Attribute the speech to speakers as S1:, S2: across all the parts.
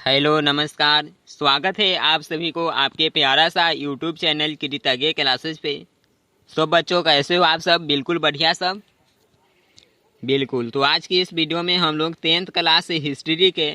S1: Hello नमस्कार। स्वागत है आप सभी को आपके प्यारा सा यूट्यूब चैनल कृतज्ञ क्लासेस पे। तो बच्चों कैसे हो आप सब? बिल्कुल बढ़िया सब। बिल्कुल। तो आज की इस वीडियो में हम लोग 10th क्लास से हिस्ट्री के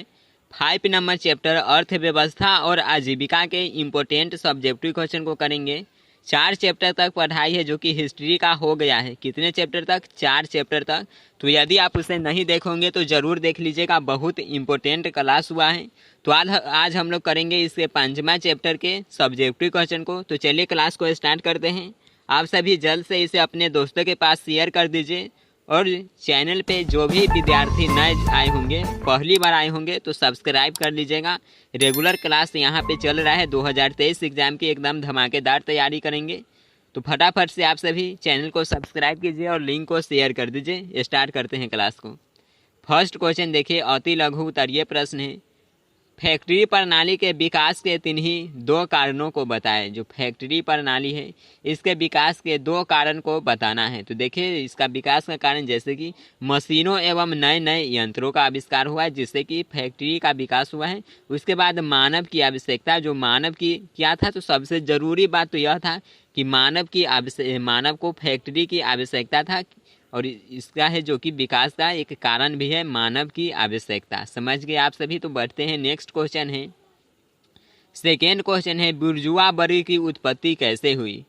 S1: 5 नंबर चैप्टर अर्थव्यवस्था और आजीविका के इम्पोर्टेंट सब्जेक्टिव क्वेश्चन को करेंगे। 4 चैप्टर तक पढ़ाई है जो कि हिस्ट्री का हो गया है। कितने चैप्टर तक? 4 चैप्टर तक। तो यदि आप उसे नहीं देखोगे तो ज़रूर देख लीजिएगा, बहुत इम्पोर्टेंट क्लास हुआ है। तो आज हम लोग करेंगे इसके 5वां चैप्टर के सब्जेक्टिव क्वेश्चन को। तो चलिए क्लास को स्टार्ट करते हैं। आप सभी जल्द से इसे अपने दोस्तों के पास शेयर कर दीजिए और चैनल पे जो भी विद्यार्थी नए आए होंगे, पहली बार आए होंगे, तो सब्सक्राइब कर लीजिएगा। रेगुलर क्लास यहाँ पे चल रहा है। 2023 एग्ज़ाम की एकदम धमाकेदार तैयारी करेंगे। तो फटाफट से आप सभी चैनल को सब्सक्राइब कीजिए और लिंक को शेयर कर दीजिए। स्टार्ट करते हैं क्लास को। फर्स्ट क्वेश्चन देखिए, अति लघु उत्तरीय प्रश्न है। फैक्ट्री प्रणाली के विकास के तिन्ही 2 कारणों को बताएं। जो फैक्ट्री प्रणाली है इसके विकास के 2 कारण को बताना है। तो देखिए इसका विकास का कारण जैसे कि मशीनों एवं नए नए यंत्रों का आविष्कार हुआ है जिससे कि फैक्ट्री का विकास हुआ है। उसके बाद मानव की आवश्यकता, जो मानव की क्या था, तो सबसे ज़रूरी बात तो यह था कि मानव को फैक्ट्री की आवश्यकता था और इसका है जो कि विकास का एक कारण भी है, मानव की आवश्यकता। समझ गए आप सभी? तो बढ़ते हैं। नेक्स्ट क्वेश्चन है, सेकेंड क्वेश्चन है, बुर्जुआ वर्ग की उत्पत्ति कैसे हुई?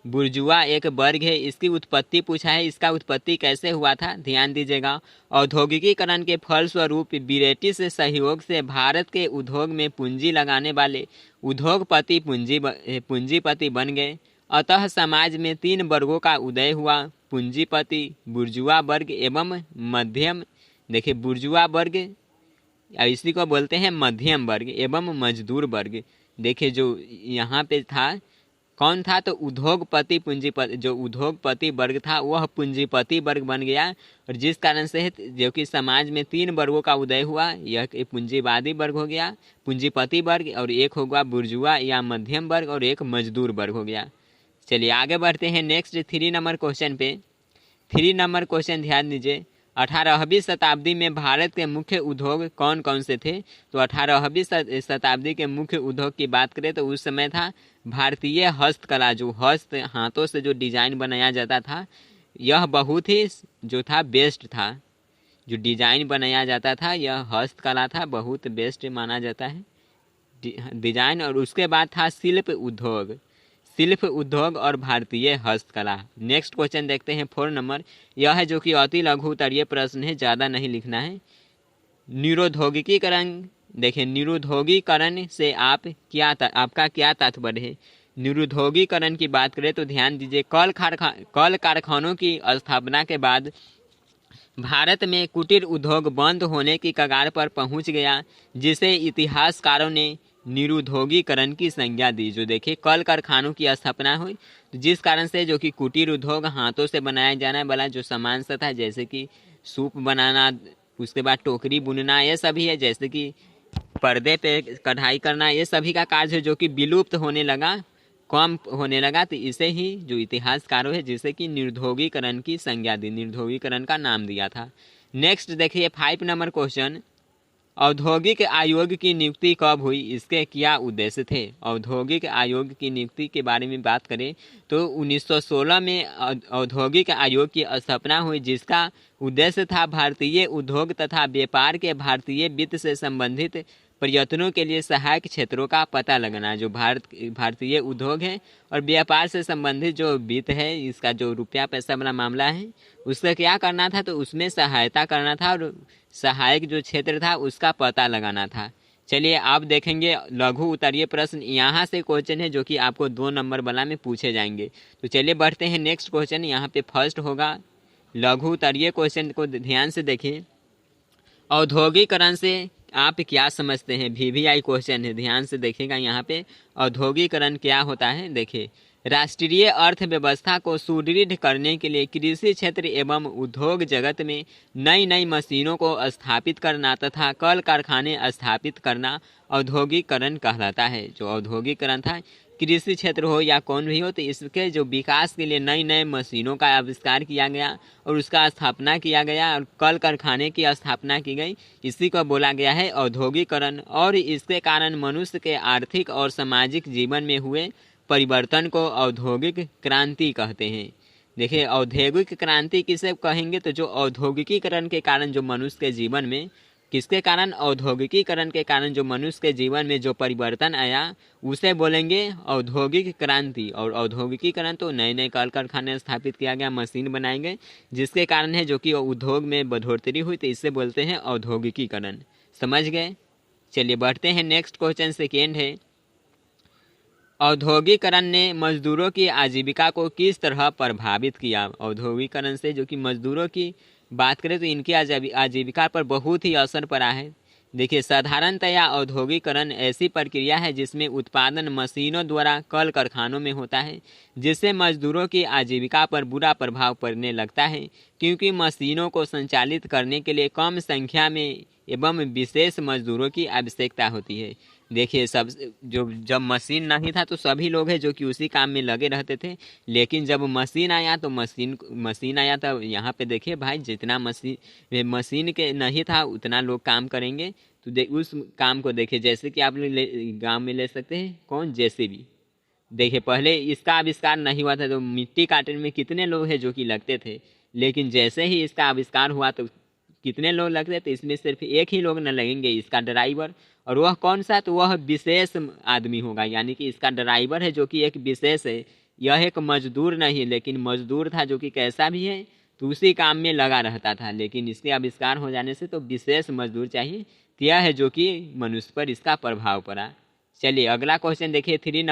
S1: बुर्जुआ एक वर्ग है, इसकी उत्पत्ति पूछा है। इसका उत्पत्ति कैसे हुआ था, ध्यान दीजिएगा। औद्योगिकीकरण के फलस्वरूप ब्रिटिश सहयोग से भारत के उद्योग में पूंजी लगाने वाले उद्योगपति पूंजीपति बन गए। अतः समाज में 3 वर्गों का उदय हुआ, पूंजीपति, बुर्जुआ वर्ग एवं मध्यम। देखिए बुर्जुआ वर्ग, इसी को बोलते हैं मध्यम वर्ग एवं मजदूर वर्ग। देखिए जो यहाँ पे था कौन था, तो उद्योगपति पूंजीपति, जो उद्योगपति वर्ग था वह पूंजीपति वर्ग बन गया। और जिस कारण से जो कि समाज में 3 वर्गों का उदय हुआ, यह एक पूंजीवादी वर्ग हो गया, पूंजीपति वर्ग, और एक होगा बुर्जुआ या मध्यम वर्ग, और एक मजदूर वर्ग हो गया। चलिए आगे बढ़ते हैं नेक्स्ट 3 नंबर क्वेश्चन पे। 3 नंबर क्वेश्चन ध्यान दीजिए। 18वीं शताब्दी में भारत के मुख्य उद्योग कौन कौन से थे? तो 18वीं शताब्दी के मुख्य उद्योग की बात करें तो उस समय था भारतीय हस्तकला। जो हाथों से जो डिजाइन बनाया जाता था, यह बहुत ही जो था बेस्ट था। जो डिजाइन बनाया जाता था यह हस्तकला था, बहुत बेस्ट माना जाता है डिजाइन। और उसके बाद था शिल्प उद्योग और भारतीय हस्तकला। नेक्स्ट क्वेश्चन देखते हैं 4 नंबर। यह है जो कि अति लघु उत्तरीय प्रश्न है, ज़्यादा नहीं लिखना है। निरुद्योगीकरण। देखिए निरुद्योगीकरण से आपका क्या तात्पर्य है? निरुद्योगीकरण की बात करें तो ध्यान दीजिए, कल कारखानों की स्थापना के बाद भारत में कुटीर उद्योग बंद होने की कगार पर पहुंच गया, जिसे इतिहासकारों ने निरुद्योगीकरण की संज्ञा दी। जो देखिए कल कारखानों की स्थापना हुई, जिस कारण से जो कि कुटीर उद्योग, हाथों से बनाया जाने वाला जो सामान सा था, जैसे कि सूप बनाना, उसके बाद टोकरी बुनना, ये सभी है, जैसे कि पर्दे पे कढ़ाई करना, ये सभी का कार्य है जो कि विलुप्त होने लगा, कम होने लगा। तो इसे ही जो इतिहासकारों है जिसे कि निरुद्योगीकरण की संज्ञा दी, निरुद्योगीकरण का नाम दिया था। नेक्स्ट देखिए 5 नंबर क्वेश्चन, औद्योगिक आयोग की नियुक्ति कब हुई? इसके क्या उद्देश्य थे? औद्योगिक आयोग की नियुक्ति के बारे में बात करें तो 1916 में औद्योगिक आयोग की स्थापना हुई, जिसका उद्देश्य था भारतीय उद्योग तथा व्यापार के भारतीय वित्त से संबंधित प्रयत्नों के लिए सहायक क्षेत्रों का पता लगाना। जो भारतीय उद्योग है और व्यापार से संबंधित जो वित्त है, इसका जो रुपया पैसा वाला मामला है, उसका क्या करना था, तो उसमें सहायता करना था और सहायक जो क्षेत्र था उसका पता लगाना था। चलिए आप देखेंगे लघु उत्तरीय प्रश्न यहाँ से क्वेश्चन है जो कि आपको 2 नंबर वाला में पूछे जाएंगे। तो चलिए बढ़ते हैं नेक्स्ट क्वेश्चन। यहाँ पे फर्स्ट होगा लघु उत्तरीय क्वेश्चन को ध्यान से देखिए। औद्योगिकरण से आप क्या समझते हैं? VVI क्वेश्चन है, ध्यान से देखिएगा। यहाँ पे औद्योगिकरण क्या होता है, देखिए राष्ट्रीय अर्थव्यवस्था को सुदृढ़ करने के लिए कृषि क्षेत्र एवं उद्योग जगत में नई नई मशीनों को स्थापित करना तथा कल कारखाने स्थापित करना औद्योगिकरण कहलाता है। जो औद्योगिकरण था कृषि क्षेत्र हो या कौन भी हो, तो इसके जो विकास के लिए नई नए मशीनों का आविष्कार किया गया और उसका स्थापना किया गया और कल कारखाने की स्थापना की गई, इसी को बोला गया है औद्योगिकरण। और इसके कारण मनुष्य के आर्थिक और सामाजिक जीवन में हुए परिवर्तन को औद्योगिक क्रांति कहते हैं। देखिए, औद्योगिक क्रांति किसे कहेंगे, तो जो औद्योगिकीकरण के कारण जो मनुष्य के जीवन में, किसके कारण, औद्योगिकीकरण के कारण जो मनुष्य के जीवन में जो परिवर्तन आया उसे बोलेंगे औद्योगिक क्रांति। और औद्योगिकीकरण तो नए नए कल कारखाने स्थापित किया गया, मशीन बनाए गए, जिसके कारण है जो कि उद्योग में बढ़ोतरी हुई, तो इससे बोलते हैं औद्योगिकीकरण। समझ गए? चलिए बढ़ते हैं नेक्स्ट क्वेश्चन। सेकेंड है, औद्योगिकरण ने मजदूरों की आजीविका को किस तरह प्रभावित किया। औद्योगिकरण से जो कि मजदूरों की बात करें तो इनकी आजीविका पर बहुत ही असर पड़ा है। देखिए, साधारणतया औद्योगिकरण ऐसी प्रक्रिया है जिसमें उत्पादन मशीनों द्वारा कल कारखानों में होता है, जिससे मजदूरों की आजीविका पर बुरा प्रभाव पड़ने लगता है, क्योंकि मशीनों को संचालित करने के लिए कम संख्या में एवं विशेष मजदूरों की आवश्यकता होती है। देखिए, सब जो जब मशीन नहीं था तो सभी लोग हैं जो कि उसी काम में लगे रहते थे, लेकिन जब मशीन आया तो मशीन आया तो यहाँ पे देखिए भाई, जितना मशीन के नहीं था उतना लोग काम करेंगे। तो उस काम को देखिए, जैसे कि आप लोग गाँव में ले सकते हैं कौन, जेसीबी। देखिए, पहले इसका आविष्कार नहीं हुआ था तो मिट्टी काटने में कितने लोग हैं जो कि लगते थे, लेकिन जैसे ही इसका आविष्कार हुआ तो कितने लोग लगते थे, इसमें सिर्फ एक ही लोग न लगेंगे, इसका ड्राइवर। और वह कौन सा, तो वह विशेष आदमी होगा, यानी कि इसका ड्राइवर है जो कि एक विशेष है। यह एक मजदूर नहीं है, लेकिन मजदूर था जो कि कैसा भी है तो उसी काम में लगा रहता था, लेकिन इसके आविष्कार हो जाने से तो विशेष मजदूर चाहिए। तो यह है जो कि मनुष्य पर इसका प्रभाव पड़ा। चलिए अगला क्वेश्चन देखिए, 3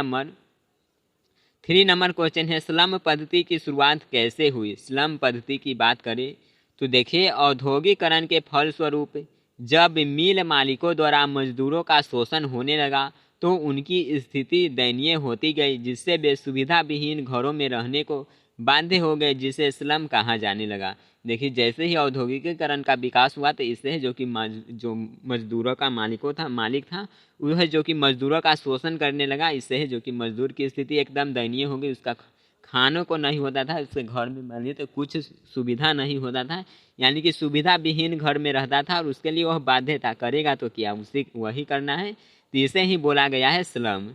S1: नंबर क्वेश्चन है, स्लम पद्धति की शुरुआत कैसे हुई। स्लम पद्धति की बात करें तो देखिए, औद्योगिकरण के फलस्वरूप जब मिल मालिकों द्वारा मजदूरों का शोषण होने लगा तो उनकी स्थिति दयनीय होती गई, जिससे वे सुविधा विहीन घरों में रहने को बाध्य हो गए, जिसे स्लम कहा जाने लगा। देखिए, जैसे ही औद्योगिकीकरण का विकास हुआ तो इससे जो कि जो मजदूरों का मालिक था वह जो कि मजदूरों का शोषण करने लगा। इससे जो कि मजदूर की स्थिति एकदम दयनीय हो गई, उसका खानों को नहीं होता था, उसके घर में मानिए तो कुछ सुविधा नहीं होता था, यानी कि सुविधा विहीन घर में रहता था और उसके लिए वह बाध्य था, करेगा तो क्या, उसे वही करना है, तो इसे ही बोला गया है स्लम।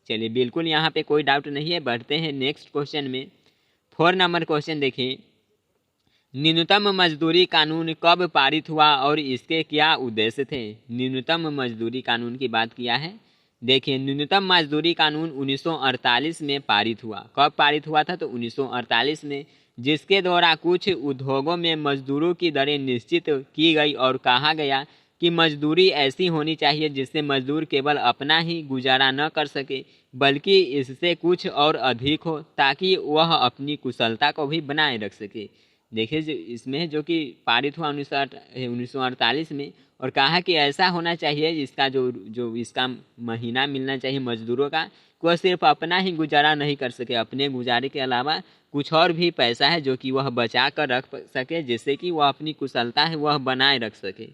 S1: चलिए बिल्कुल यहाँ पे कोई डाउट नहीं है। बढ़ते हैं नेक्स्ट क्वेश्चन में। 4 नंबर क्वेश्चन देखिए, न्यूनतम मजदूरी कानून कब पारित हुआ और इसके क्या उद्देश्य थे। न्यूनतम मजदूरी कानून की बात किया है। देखिए, न्यूनतम मजदूरी कानून 1948 में पारित हुआ। कब पारित हुआ था, तो 1948 में, जिसके द्वारा कुछ उद्योगों में मजदूरों की दरें निश्चित की गई और कहा गया कि मजदूरी ऐसी होनी चाहिए जिससे मजदूर केवल अपना ही गुजारा न कर सके बल्कि इससे कुछ और अधिक हो, ताकि वह अपनी कुशलता को भी बनाए रख सके। देखिए, इसमें जो कि पारित हुआ 1948 में, और कहा कि ऐसा होना चाहिए इसका जो इसका महीना मिलना चाहिए मजदूरों का, वह सिर्फ अपना ही गुजारा नहीं कर सके, अपने गुजारे के अलावा कुछ और भी पैसा है जो कि वह बचा कर रख सके, जिससे कि वह अपनी कुशलता है वह बनाए रख सके।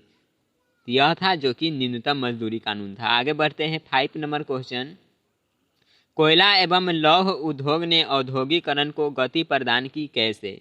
S1: यह था जो कि न्यूनतम मजदूरी कानून था। आगे बढ़ते हैं 5 नंबर क्वेश्चन, कोयला एवं लौह उद्योग ने औद्योगिकरण को गति प्रदान की कैसे।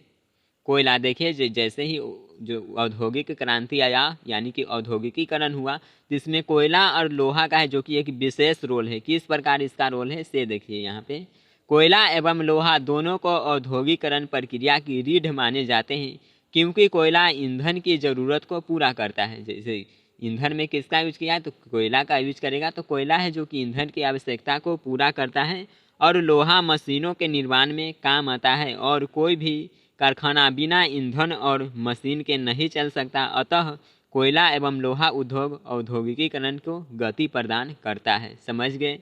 S1: कोयला, देखिए जैसे ही जो औद्योगिक क्रांति आया यानी कि औद्योगिकीकरण हुआ, जिसमें कोयला और लोहा का है जो कि एक विशेष रोल है। किस प्रकार इसका रोल है से देखिए यहाँ पे, कोयला एवं लोहा दोनों को औद्योगिकरण प्रक्रिया की रीढ़ माने जाते हैं, क्योंकि कोयला ईंधन की ज़रूरत को पूरा करता है। जैसे ईंधन में किसका यूज किया है, तो कोयला का यूज करेगा, तो कोयला है जो कि ईंधन की आवश्यकता को पूरा करता है, और लोहा मशीनों के निर्माण में काम आता है, और कोई भी कारखाना बिना ईंधन और मशीन के नहीं चल सकता। अतः कोयला एवं लोहा उद्योग औद्योगिकीकरण को गति प्रदान करता है। समझ गए,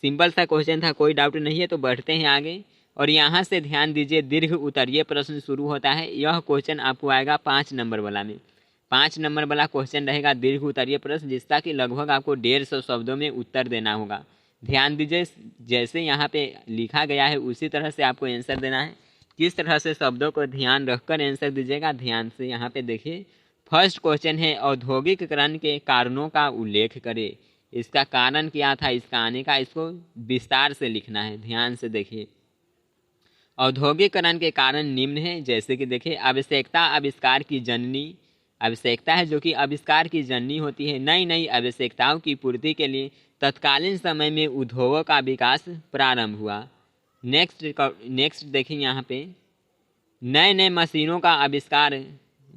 S1: सिंपल सा क्वेश्चन था, कोई डाउट नहीं है। तो बढ़ते हैं आगे, और यहाँ से ध्यान दीजिए, दीर्घ उत्तरीय प्रश्न शुरू होता है। यह क्वेश्चन आपको आएगा 5 नंबर वाला में। 5 नंबर वाला क्वेश्चन रहेगा दीर्घ उत्तरीय प्रश्न, जिसका कि लगभग आपको 150 शब्दों में उत्तर देना होगा। ध्यान दीजिए, जैसे यहाँ पे लिखा गया है उसी तरह से आपको आंसर देना है। किस तरह से शब्दों को ध्यान रखकर आंसर दीजिएगा, ध्यान से यहाँ पे देखिए। फर्स्ट क्वेश्चन है, औद्योगिकीकरण के कारणों का उल्लेख करें। इसका कारण क्या था इसका आने का, इसको विस्तार से लिखना है, ध्यान से देखिए। औद्योगिकरण के कारण निम्न है, जैसे कि देखिए आवश्यकता आविष्कार की जननी, आवश्यकता है जो कि आविष्कार की जननी होती है। नई नई आवश्यकताओं की पूर्ति के लिए तत्कालीन समय में उद्योगों का विकास प्रारंभ हुआ। नेक्स्ट देखिए यहाँ पे नए नए मशीनों का आविष्कार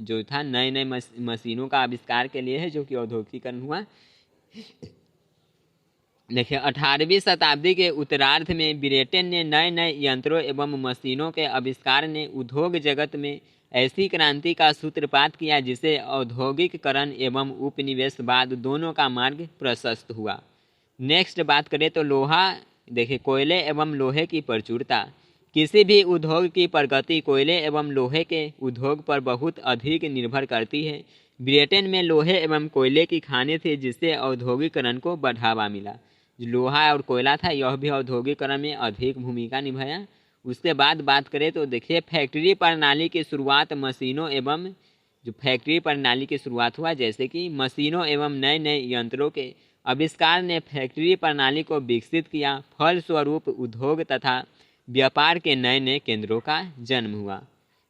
S1: जो था, नए नए मशीनों का आविष्कार के लिए है जो कि औद्योगिकरण हुआ। देखिए 18वीं शताब्दी के उत्तरार्ध में ब्रिटेन ने नए नए यंत्रों एवं मशीनों के आविष्कार ने उद्योग जगत में ऐसी क्रांति का सूत्रपात किया जिसे औद्योगिकरण एवं उपनिवेशवाद दोनों का मार्ग प्रशस्त हुआ। नेक्स्ट बात करें तो लोहा, देखिए कोयले एवं लोहे की प्रचुरता। किसी भी उद्योग की प्रगति कोयले एवं लोहे के उद्योग पर बहुत अधिक निर्भर करती है। ब्रिटेन में लोहे एवं कोयले की खानें थी जिससे औद्योगिकरण को बढ़ावा मिला। जो लोहा और कोयला था यह भी औद्योगिकरण में अधिक भूमिका निभाया। उसके बाद बात करें तो देखिए फैक्ट्री प्रणाली की शुरुआत मशीनों एवं जो फैक्ट्री प्रणाली की शुरुआत हुआ, जैसे कि मशीनों एवं नए नए यंत्रों के आविष्कार ने फैक्ट्री प्रणाली को विकसित किया। फलस्वरूप उद्योग तथा व्यापार के नए नए केंद्रों का जन्म हुआ।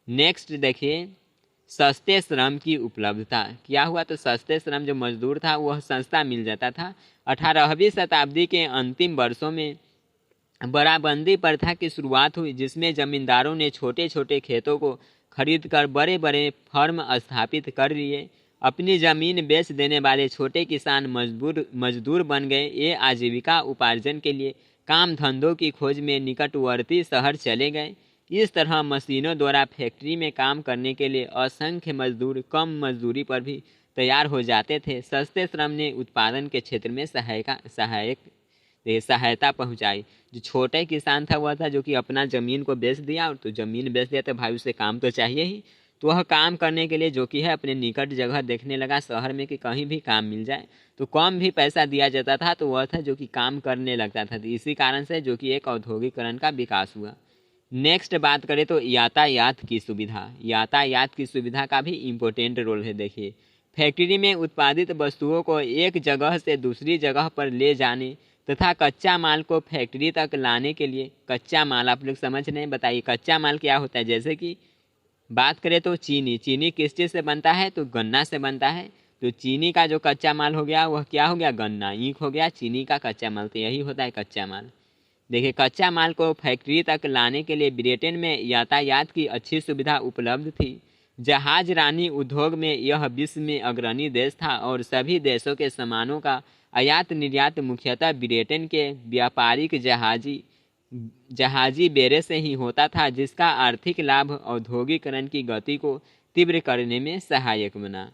S1: नेक्स्ट देखिए सस्ते श्रम की उपलब्धता। क्या हुआ तो सस्ते श्रम जो मजदूर था वह सस्ता मिल जाता था। 18वीं शताब्दी के अंतिम वर्षों में बराबंदी प्रथा की शुरुआत हुई जिसमें जमींदारों ने छोटे छोटे खेतों को खरीदकर बड़े बड़े फर्म स्थापित कर लिए। अपनी जमीन बेच देने वाले छोटे किसान मजदूर बन गए। ये आजीविका उपार्जन के लिए काम धंधों की खोज में निकटवर्ती शहर चले गए। इस तरह मशीनों द्वारा फैक्ट्री में काम करने के लिए असंख्य मजदूर कम मजदूरी पर भी तैयार हो जाते थे। सस्ते श्रम ने उत्पादन के क्षेत्र में सहायता पहुंचाई। जो छोटे किसान था वह था जो कि अपना ज़मीन को बेच दिया, और तो ज़मीन बेच दिया तो भाई उसे काम तो चाहिए ही, तो वह काम करने के लिए जो कि है अपने निकट जगह देखने लगा शहर में कि कहीं भी काम मिल जाए, तो कम भी पैसा दिया जाता था तो वह था जो कि काम करने लगता था। तो इसी कारण से जो कि एक औद्योगिकरण का विकास हुआ। नेक्स्ट बात करें तो यातायात की सुविधा। यातायात की सुविधा का भी इम्पोर्टेंट रोल है। देखिए फैक्ट्री में उत्पादित वस्तुओं को एक जगह से दूसरी जगह पर ले जाने तथा कच्चा माल को फैक्ट्री तक लाने के लिए, कच्चा माल आप लोग समझ रहे हैं, बताइए कच्चा माल क्या होता है। जैसे कि बात करें तो चीनी किस चीज़ से बनता है तो गन्ना से बनता है। तो चीनी का जो कच्चा माल हो गया वह क्या हो गया, गन्ना, ईख हो गया चीनी का कच्चा माल, तो यही होता है कच्चा माल। देखिए कच्चा माल को फैक्ट्री तक लाने के लिए ब्रिटेन में यातायात की अच्छी सुविधा उपलब्ध थी। जहाज रानी उद्योग में यह विश्व में अग्रणी देश था और सभी देशों के सामानों का आयात निर्यात मुख्यतः ब्रिटेन के व्यापारिक जहाजी बेड़े से ही होता था, जिसका आर्थिक लाभ औद्योगिकरण की गति को तीव्र करने में सहायक बना।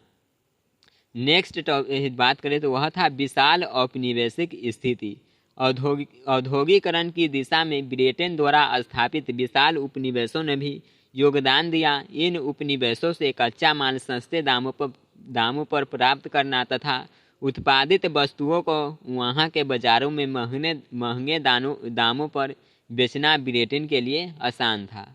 S1: नेक्स्ट बात करें तो वह था विशाल औपनिवेशिक स्थिति। औद्योगिकरण की दिशा में ब्रिटेन द्वारा स्थापित विशाल उपनिवेशों ने भी योगदान दिया। इन उपनिवेशों से कच्चा माल सस्ते दामों पर प्राप्त करना तथा उत्पादित वस्तुओं को वहां के बाजारों में महंगे दामों पर बेचना ब्रिटेन के लिए आसान था।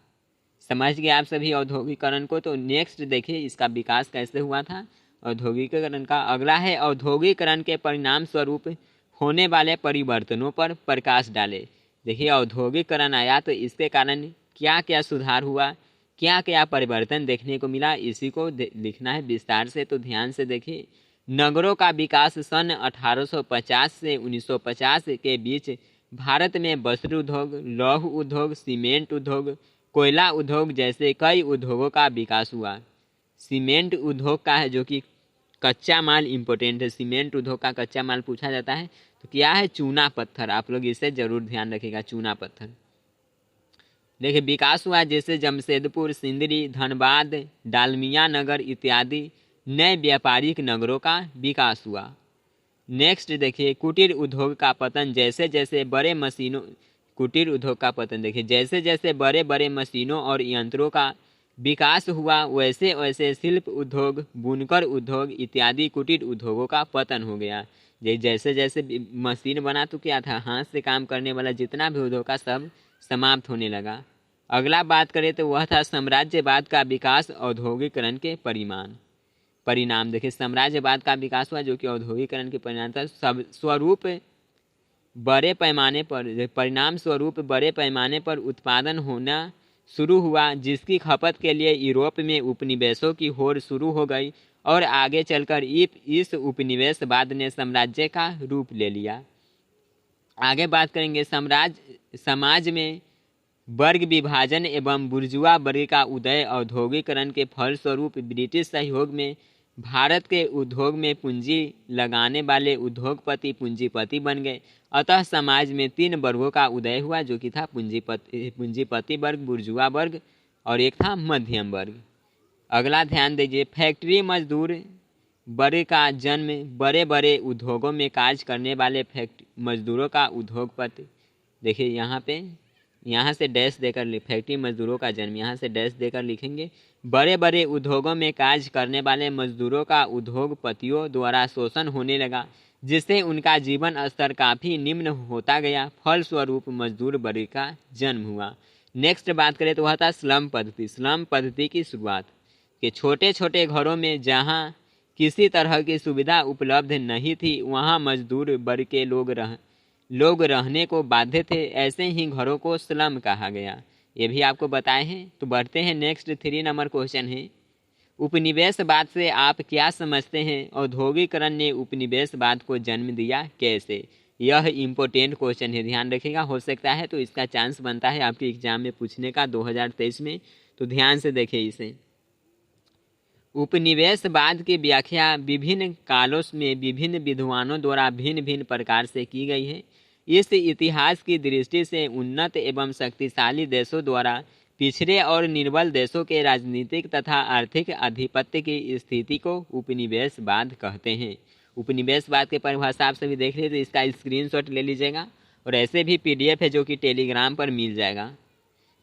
S1: समझ गए आप सभी औद्योगिकरण को। तो नेक्स्ट देखिए इसका विकास कैसे हुआ था औद्योगिकरण का। अगला है औद्योगिकरण के परिणाम स्वरूप होने वाले परिवर्तनों पर प्रकाश डाले। देखिए औद्योगिकरण आया तो इसके कारण क्या क्या सुधार हुआ, क्या क्या परिवर्तन देखने को मिला, इसी को लिखना है विस्तार से। तो ध्यान से देखिए नगरों का विकास सन 1850 से 1950 के बीच भारत में वस्त्र उद्योग, लौह उद्योग, सीमेंट उद्योग, कोयला उद्योग जैसे कई उद्योगों का विकास हुआ। सीमेंट उद्योग का है जो कि कच्चा माल इम्पोर्टेंट है। सीमेंट उद्योग का कच्चा माल पूछा जाता है तो क्या है, चूना पत्थर। आप लोग इसे जरूर ध्यान रखिएगा, चूना पत्थर। देखिए विकास हुआ जैसे जमशेदपुर, सिंदरी, धनबाद, डालमिया नगर इत्यादि नए व्यापारिक नगरों का विकास हुआ। नेक्स्ट देखिए कुटीर उद्योग का पतन। जैसे जैसे बड़े मशीनों, कुटीर उद्योग का पतन देखिए जैसे जैसे बड़े बड़े मशीनों और यंत्रों का विकास हुआ वैसे वैसे शिल्प उद्योग, बुनकर उद्योग इत्यादि कुटीर उद्योगों का पतन हो गया। जैसे जैसे मशीन बना तो क्या था, हाथ से काम करने वाला जितना भी उद्योग का सब समाप्त होने लगा। अगला बात करें तो वह था साम्राज्यवाद का विकास औद्योगिकरण के परिमाण। परिणाम। देखिए साम्राज्यवाद का विकास हुआ जो कि औद्योगिकरण के परिणाम था। सब स्वरूप बड़े पैमाने पर परिणाम स्वरूप बड़े पैमाने पर उत्पादन होना शुरू हुआ, जिसकी खपत के लिए यूरोप में उपनिवेशों की होड़ शुरू हो गई और आगे चलकर इस उपनिवेशवाद ने साम्राज्य का रूप ले लिया। आगे बात करेंगे समाज में वर्ग विभाजन एवं बुर्जुआ वर्ग का उदय। औद्योगिकरण के फलस्वरूप ब्रिटिश सहयोग में भारत के उद्योग में पूंजी लगाने वाले उद्योगपति पूंजीपति बन गए। अतः समाज में 3 वर्गों का उदय हुआ जो कि था पूंजीपति वर्ग, बुर्जुआ वर्ग और एक था मध्यम वर्ग। अगला ध्यान दीजिए, फैक्ट्री मजदूर वर्ग का जन्म बड़े बड़े उद्योगों में कार्य करने वाले मजदूरों का उद्योगपति। देखिए यहाँ से डैश देकर फैक्ट्री मजदूरों का जन्म यहाँ से डैश देकर लिखेंगे। बड़े बड़े उद्योगों में कार्य करने वाले मजदूरों का उद्योगपतियों द्वारा शोषण होने लगा, जिससे उनका जीवन स्तर काफ़ी निम्न होता गया। फलस्वरूप मजदूर वर्ग का जन्म हुआ। नेक्स्ट बात करें तो वह था स्लम पद्धति। स्लम पद्धति की शुरुआत के छोटे छोटे घरों में जहाँ किसी तरह की सुविधा उपलब्ध नहीं थी, वहाँ मजदूर वर्ग के लोग रहने को बाध्य थे। ऐसे ही घरों को स्लम कहा गया। ये भी आपको बताए हैं। तो बढ़ते हैं नेक्स्ट 3 नंबर क्वेश्चन है, उपनिवेशवाद से आप क्या समझते हैं? औद्योगिकरण ने उपनिवेशवाद को जन्म दिया कैसे? यह इम्पोर्टेंट क्वेश्चन है, ध्यान रखिएगा। हो सकता है तो इसका चांस बनता है आपके एग्जाम में पूछने का 2023 में, तो ध्यान से देखिए इसे। उपनिवेशवाद की व्याख्या विभिन्न कालों में विभिन्न विद्वानों द्वारा भिन्न भिन्न प्रकार से की गई है। इस इतिहास की दृष्टि से उन्नत एवं शक्तिशाली देशों द्वारा पिछड़े और निर्बल देशों के राजनीतिक तथा आर्थिक आधिपत्य की स्थिति को उपनिवेशवाद कहते हैं। उपनिवेशवाद के परिभाषा आप सभी देख लीजिए, तो इसका स्क्रीनशॉट ले लीजिएगा और ऐसे भी PDF है जो कि टेलीग्राम पर मिल जाएगा।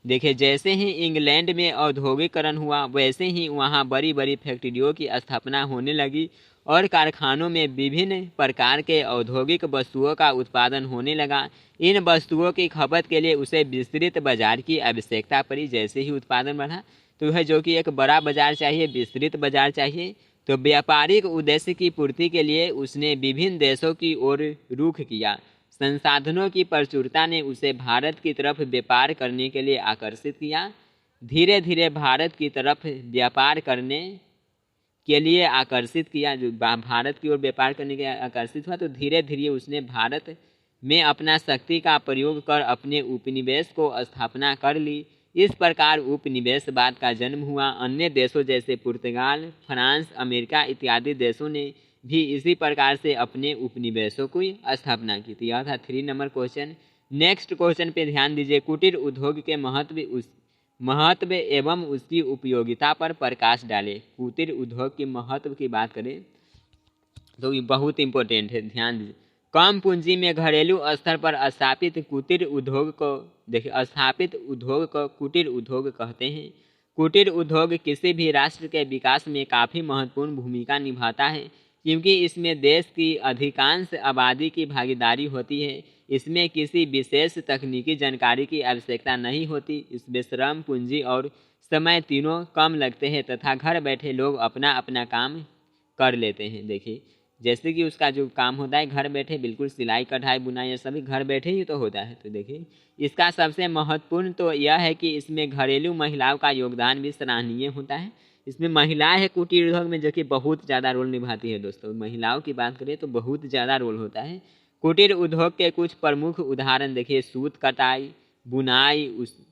S1: देखिए जैसे ही इंग्लैंड में औद्योगिकरण हुआ, वैसे ही वहाँ बड़ी बड़ी फैक्ट्रियों की स्थापना होने लगी और कारखानों में विभिन्न प्रकार के औद्योगिक वस्तुओं का उत्पादन होने लगा। इन वस्तुओं की खपत के लिए उसे विस्तृत बाजार की आवश्यकता पड़ी। जैसे ही उत्पादन बढ़ा तो यह जो कि एक बड़ा बाजार चाहिए, विस्तृत बाजार चाहिए, तो व्यापारिक उद्देश्य की पूर्ति के लिए उसने विभिन्न देशों की ओर रुख किया। संसाधनों की प्रचुरता ने उसे भारत की तरफ व्यापार करने के लिए आकर्षित किया। धीरे धीरे भारत की तरफ व्यापार करने के लिए आकर्षित किया, जो भारत की ओर व्यापार करने के लिए आकर्षित हुआ, तो धीरे धीरे उसने भारत में अपना शक्ति का प्रयोग कर अपने उपनिवेश को स्थापना कर ली। इस प्रकार उपनिवेशवाद का जन्म हुआ। अन्य देशों जैसे पुर्तगाल, फ्रांस, अमेरिका इत्यादि देशों ने भी इसी प्रकार से अपने उपनिवेशों की स्थापना की थी। यह था 3 नंबर क्वेश्चन। नेक्स्ट क्वेश्चन पे ध्यान दीजिए, कुटीर उद्योग के महत्व एवं उसकी उपयोगिता पर प्रकाश डाले। कुटीर उद्योग के महत्व की बात करें तो ये बहुत इंपॉर्टेंट है, ध्यान दीजिए। कम पूंजी में घरेलू स्तर पर स्थापित कुटीर उद्योग को देखिए स्थापित उद्योग को कुटीर उद्योग कहते हैं। कुटीर उद्योग किसी भी राष्ट्र के विकास में काफ़ी महत्वपूर्ण भूमिका निभाता है, क्योंकि इसमें देश की अधिकांश आबादी की भागीदारी होती है। इसमें किसी विशेष तकनीकी जानकारी की आवश्यकता नहीं होती। इसमें श्रम, पूंजी और समय तीनों कम लगते हैं तथा घर बैठे लोग अपना अपना काम कर लेते हैं। देखिए जैसे कि उसका जो काम होता है घर बैठे, बिल्कुल सिलाई कढ़ाई बुनाई ये सभी घर बैठे ही तो होता है। तो देखिए इसका सबसे महत्वपूर्ण तो यह है कि इसमें घरेलू महिलाओं का योगदान भी सराहनीय होता है। इसमें महिलाएं है कुटीर उद्योग में जो कि बहुत ज़्यादा रोल निभाती है। दोस्तों महिलाओं की बात करें तो बहुत ज़्यादा रोल होता है। कुटीर उद्योग के कुछ प्रमुख उदाहरण देखिए, सूत कटाई, बुनाई,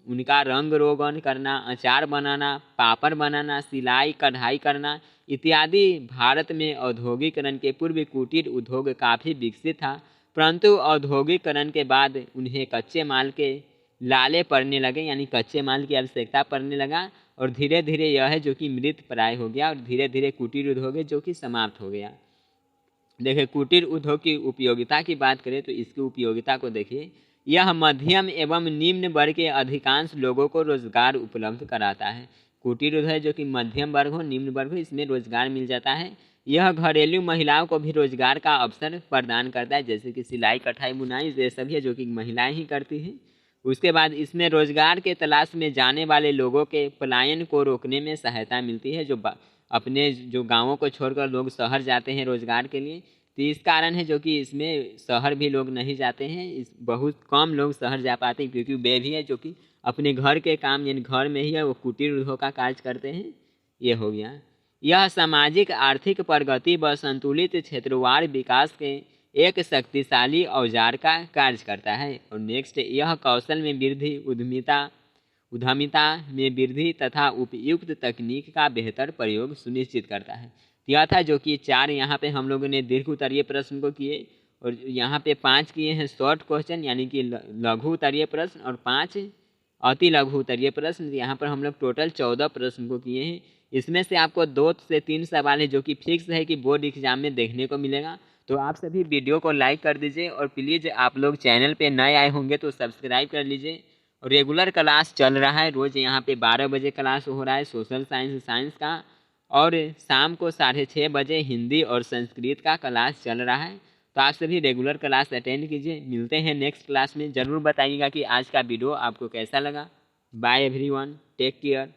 S1: उनका रंग रोगन करना, अचार बनाना, पापड़ बनाना, सिलाई कढ़ाई करना इत्यादि। भारत में औद्योगिकरण के पूर्व कुटीर उद्योग काफ़ी विकसित था, परंतु औद्योगिकरण के बाद उन्हें कच्चे माल के लाले पड़ने लगे, यानी कच्चे माल की आवश्यकता पड़ने लगा और धीरे धीरे यह है जो कि मृत प्राय हो गया और धीरे धीरे कुटीर उद्योग है जो कि समाप्त हो गया। देखिए कुटीर उद्योग की उपयोगिता की बात करें तो इसकी उपयोगिता को देखिए, यह मध्यम एवं निम्न वर्ग के अधिकांश लोगों को रोजगार उपलब्ध कराता है। कुटीर उद्योग जो कि मध्यम वर्ग हो, निम्न वर्ग हो, इसमें रोजगार मिल जाता है। यह घरेलू महिलाओं को भी रोजगार का अवसर प्रदान करता है, जैसे कि सिलाई कढ़ाई बुनाई ये सभी है जो कि महिलाएं ही करती हैं। उसके बाद इसमें रोजगार के तलाश में जाने वाले लोगों के पलायन को रोकने में सहायता मिलती है। जो अपने जो गाँवों को छोड़कर लोग शहर जाते हैं रोजगार के लिए। तो इस कारण है जो कि इसमें शहर भी लोग नहीं जाते हैं, इस बहुत कम लोग शहर जा पाते हैं, क्योंकि वे भी है जो कि अपने घर के काम यानी घर में ही है वो कुटीर उद्योग का कार्य करते हैं। ये हो गया। यह सामाजिक आर्थिक प्रगति व संतुलित क्षेत्रवार विकास के एक शक्तिशाली औजार का कार्य करता है। और नेक्स्ट, यह कौशल में वृद्धि, उद्यमिता में वृद्धि तथा उपयुक्त तकनीक का बेहतर प्रयोग सुनिश्चित करता है। यह था जो कि 4 यहाँ पे हम लोगों ने दीर्घ उत्तरीय प्रश्न को किए, और यहाँ पे 5 किए हैं शॉर्ट क्वेश्चन यानी कि लघु उत्तरीय प्रश्न, और 5 अति लघु उत्तरीय प्रश्न। यहाँ पर हम लोग टोटल 14 प्रश्न को किए हैं। इसमें से आपको 2 से 3 सवाल है जो कि फिक्स है कि बोर्ड एग्जाम में देखने को मिलेगा। तो आप सभी वीडियो को लाइक कर दीजिए, और प्लीज़ आप लोग चैनल पे नए आए होंगे तो सब्सक्राइब कर लीजिए। और रेगुलर क्लास चल रहा है, रोज़ यहाँ पे 12 बजे क्लास हो रहा है सोशल साइंस का, और शाम को 6:30 बजे हिंदी और संस्कृत का क्लास चल रहा है। तो आप सभी रेगुलर क्लास अटेंड कीजिए। मिलते हैं नेक्स्ट क्लास में। ज़रूर बताइएगा कि आज का वीडियो आपको कैसा लगा। Bye everyone, take care.